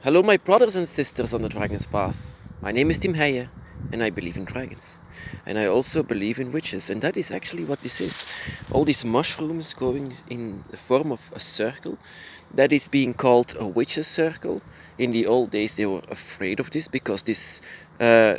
Hello my brothers and sisters on the Dragon's Path. My name is Tim Heijer and I believe in dragons. And I also believe in witches, and that is actually what this is. All these mushrooms going in the form of a circle, that is being called a witch's circle. In the old days they were afraid of this because this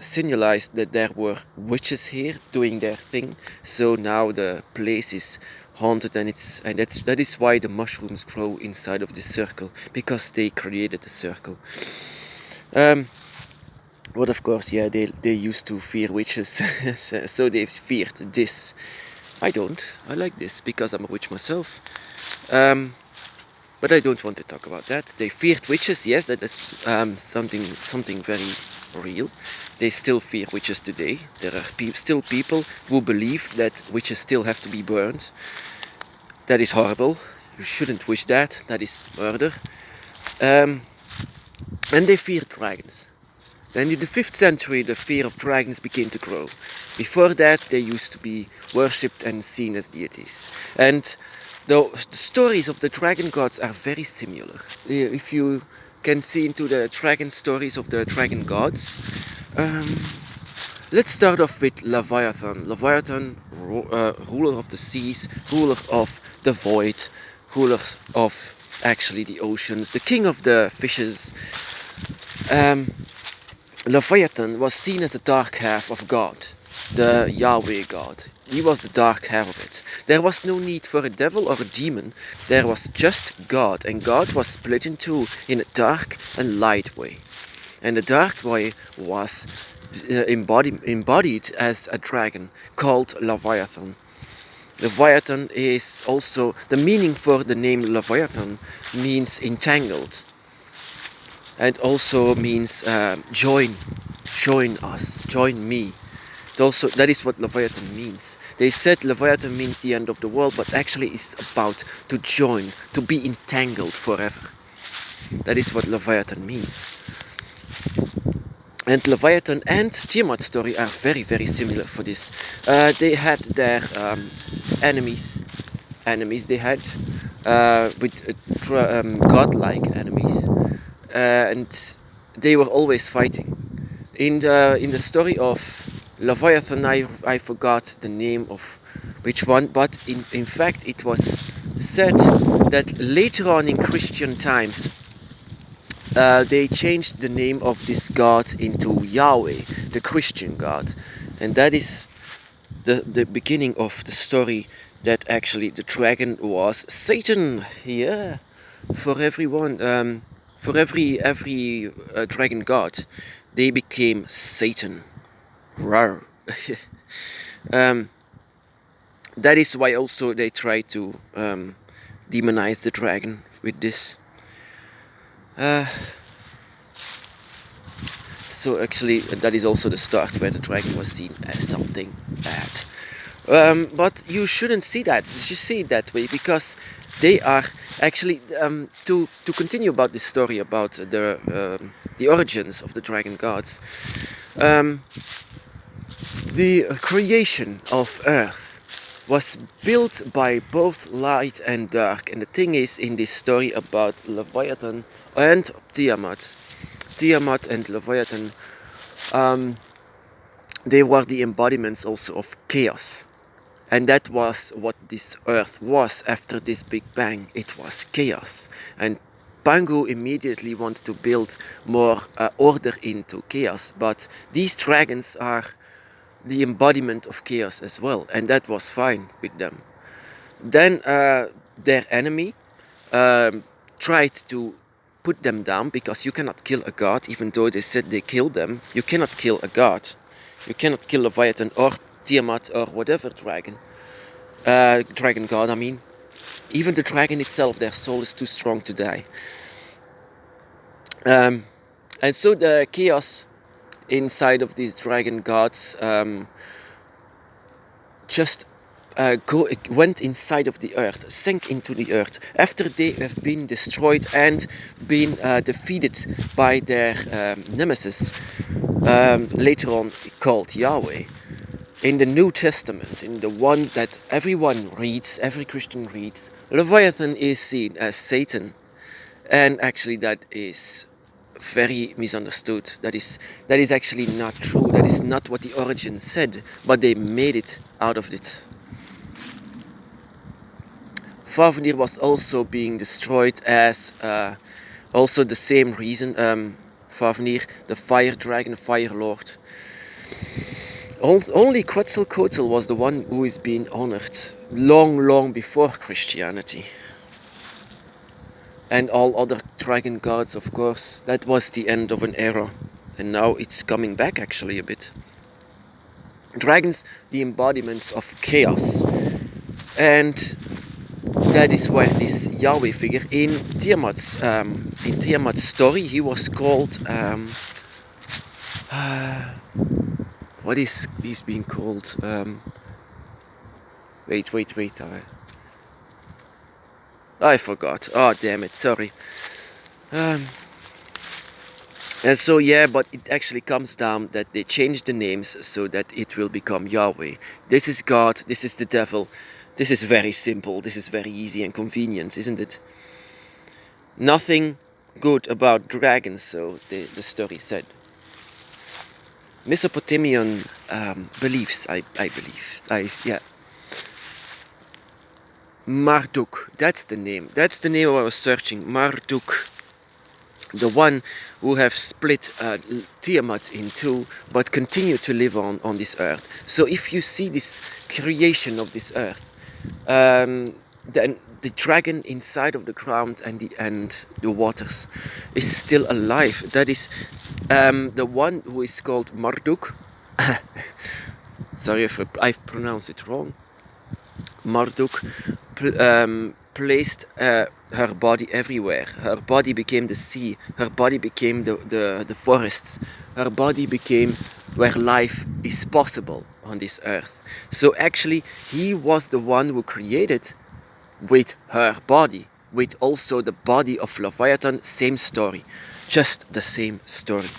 signalized that there were witches here doing their thing. So now the place is haunted, and that is why the mushrooms grow inside of this circle, because they created the circle. But of course, yeah, they used to fear witches, so they feared this. I don't. I like this because I'm a witch myself. But I don't want to talk about that. They feared witches, yes, that is something very real. They still fear witches today. There are still people who believe that witches still have to be burned. That is horrible. You shouldn't wish that. That is murder. And they fear dragons. And in the 5th century, the fear of dragons began to grow. Before that, they used to be worshipped and seen as deities. And the stories of the dragon gods are very similar. If you can see into the dragon stories of the dragon gods, let's start off with Leviathan. Leviathan, ruler of the seas, ruler of the void, ruler of actually the oceans, the king of the fishes. Leviathan was seen as the dark half of God, the Yahweh God. He was the dark half of it. There was no need for a devil or a demon. There was just God, and God was split in two in a dark and light way. And the dark way was embodied as a dragon called Leviathan. Leviathan is also, the meaning for the name Leviathan means entangled. And also means join us, join me. Also, that is what Leviathan means. They said Leviathan means the end of the world, but actually it's about to join, to be entangled forever. That is what Leviathan means. And Leviathan and Tiamat story are very, very similar for this. They had their enemies they had, with godlike enemies. And they were always fighting. In the story of Leviathan, I forgot the name of which one, but in fact it was said that later on in Christian times they changed the name of this god into Yahweh, the Christian god, and that is the beginning of the story, that actually the dragon was Satan. Yeah, for everyone. For every dragon god, they became Satan. Rawr. That is why also they try to demonize the dragon with this. So actually, that is also the start where the dragon was seen as something bad. But you shouldn't see that. You should see it that way, because they are actually, to continue about this story about the origins of the dragon gods. The creation of Earth was built by both light and dark, and the thing is, in this story about Leviathan and Tiamat and Leviathan, they were the embodiments also of chaos. And that was what this earth was after this Big Bang. It was chaos. And Pangu immediately wanted to build more order into chaos. But these dragons are the embodiment of chaos as well. And that was fine with them. Then their enemy tried to put them down, because you cannot kill a god, even though they said they killed them. You cannot kill a god. You cannot kill Leviathan or Tiamat or whatever dragon god, I mean. Even the dragon itself, their soul is too strong to die. And so the chaos inside of these dragon gods just went inside of the earth, sank into the earth, after they have been destroyed and been defeated by their nemesis, later on called Yahweh. In the New Testament, in the one that everyone reads, every Christian reads, Leviathan is seen as Satan. And actually that is very misunderstood. That is actually not true. That is not what the origin said, but they made it out of it. Fafnir was also being destroyed as also the same reason. Fafnir, the fire dragon, fire lord. Only Quetzalcoatl was the one who is being honored long before Christianity. And all other dragon gods, of course. That was the end of an era. And now it's coming back actually a bit. Dragons, the embodiments of chaos. And that is where this Yahweh figure in Tiamat's story, he was called what is he's being called? Wait. I forgot. Oh, damn it. Sorry. And so, yeah, but it actually comes down that they changed the names so that it will become Yahweh. This is God. This is the devil. This is very simple. This is very easy and convenient, isn't it? Nothing good about dragons, so the story said. Mesopotamian beliefs, I believe. Yeah. Marduk, that's the name I was searching. Marduk, the one who have split Tiamat in two, but continue to live on this earth. So if you see this creation of this earth, then the dragon inside of the ground and the waters is still alive. That is the one who is called Marduk. Sorry if I've pronounced it wrong. Marduk placed her body everywhere. Her body became the sea. Her body became the forests. Her body became where life is possible on this earth. So actually, he was the one who created with her body, with also the body of Leviathan. Same story, just the same story.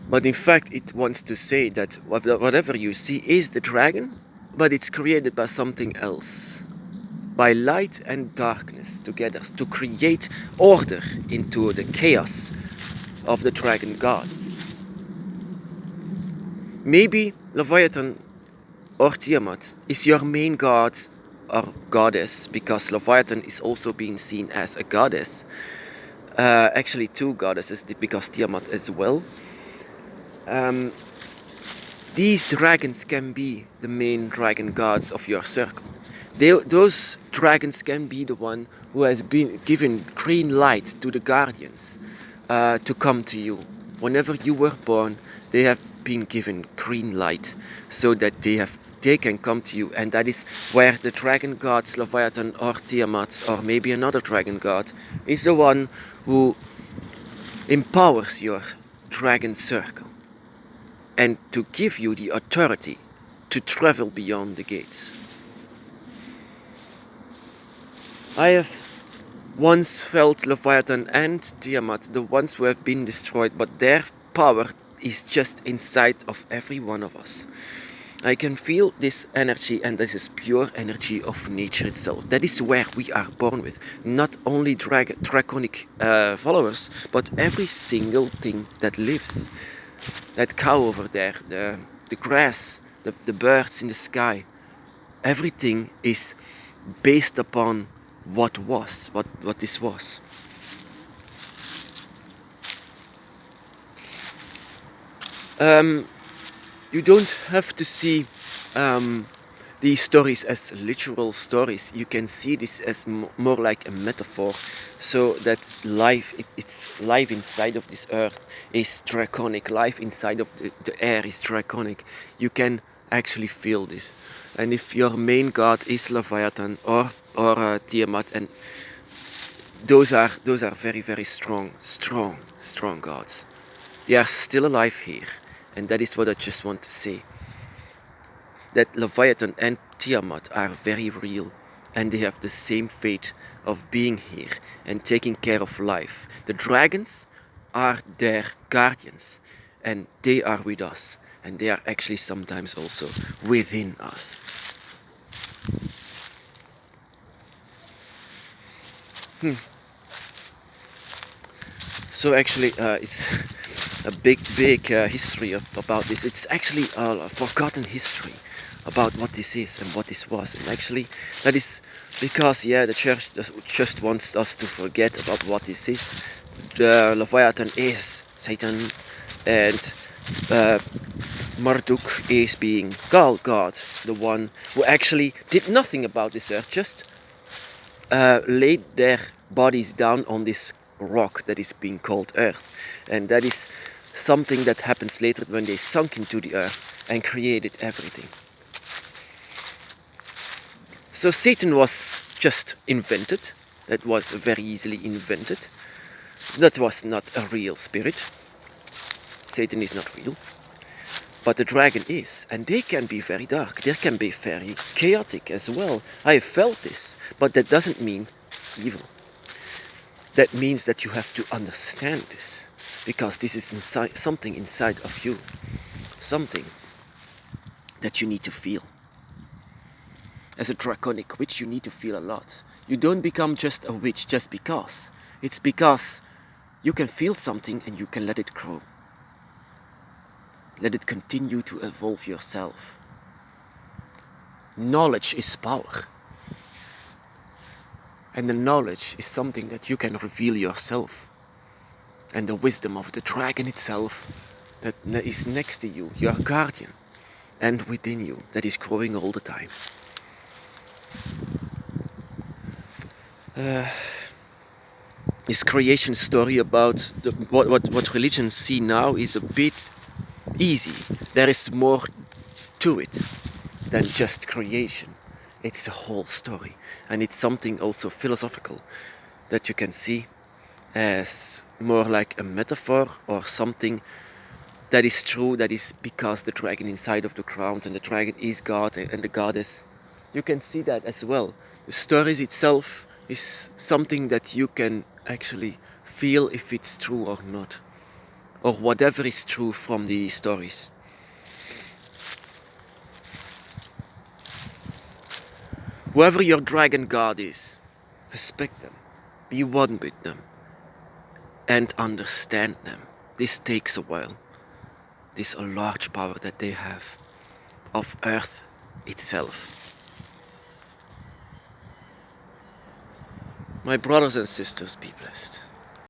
But in fact, it wants to say that whatever you see is the dragon, but it's created by something else. By light and darkness together to create order into the chaos of the dragon gods. Maybe Leviathan or Tiamat is your main god or goddess, because Leviathan is also being seen as a goddess. Actually, two goddesses, because Tiamat as well. These dragons can be the main dragon gods of your circle. Those dragons can be the one who has been given green light to the guardians to come to you. Whenever you were born, they have been given green light so that they can come to you. And that is where the dragon gods, Leviathan or Tiamat, or maybe another dragon god, is the one who empowers your dragon circle and to give you the authority to travel beyond the gates. I have once felt Leviathan and Tiamat, the ones who have been destroyed, but their power is just inside of every one of us. I can feel this energy, and this is pure energy of nature itself. That is where we are born with. Not only draconic followers, but every single thing that lives. That cow over there, the grass, the birds in the sky. Everything is based upon what this was. You don't have to see these stories as literal stories. You can see this as more like a metaphor, so that it's life inside of this earth is draconic. Life inside of the air is draconic. You can actually feel this. And if your main god is Leviathan or Tiamat, and those are very, very strong gods. They are still alive here, and that is what I just want to say. That Leviathan and Tiamat are very real, and they have the same fate of being here and taking care of life. The dragons are their guardians, and they are with us, and they are actually sometimes also within us. So actually, it's a big history about this. It's actually a forgotten history about what this is and what this was. And actually, that is because the church just wants us to forget about what this is. The Leviathan is Satan, and Marduk is being called God, the one who actually did nothing about this earth, just laid their bodies down on this rock that is being called earth. And that is something that happens later when they sunk into the earth and created everything. So Satan was just invented. That was very easily invented. That was not a real spirit. Satan is not real. But the dragon is, and they can be very dark. They can be very chaotic as well. I have felt this, but that doesn't mean evil. That means that you have to understand this, because this is something inside of you, something that you need to feel. As a draconic witch, you need to feel a lot. You don't become just a witch just because. It's because you can feel something and you can let it grow. Let it continue to evolve yourself. Knowledge is power. And the knowledge is something that you can reveal yourself. And the wisdom of the dragon itself that is next to you, your guardian, and within you, that is growing all the time. This creation story about what religions see now is a bit easy. There is more to it than just creation. It's a whole story, and it's something also philosophical that you can see as more like a metaphor or something that is true, that is because the dragon inside of the ground and the dragon is God and the goddess. You can see that as well. The stories itself is something that you can actually feel if it's true or not, or whatever is true from the stories. Whoever your dragon god is, respect them, be one with them, and understand them. This takes a while. This is a large power that they have of earth itself. My brothers and sisters, be blessed.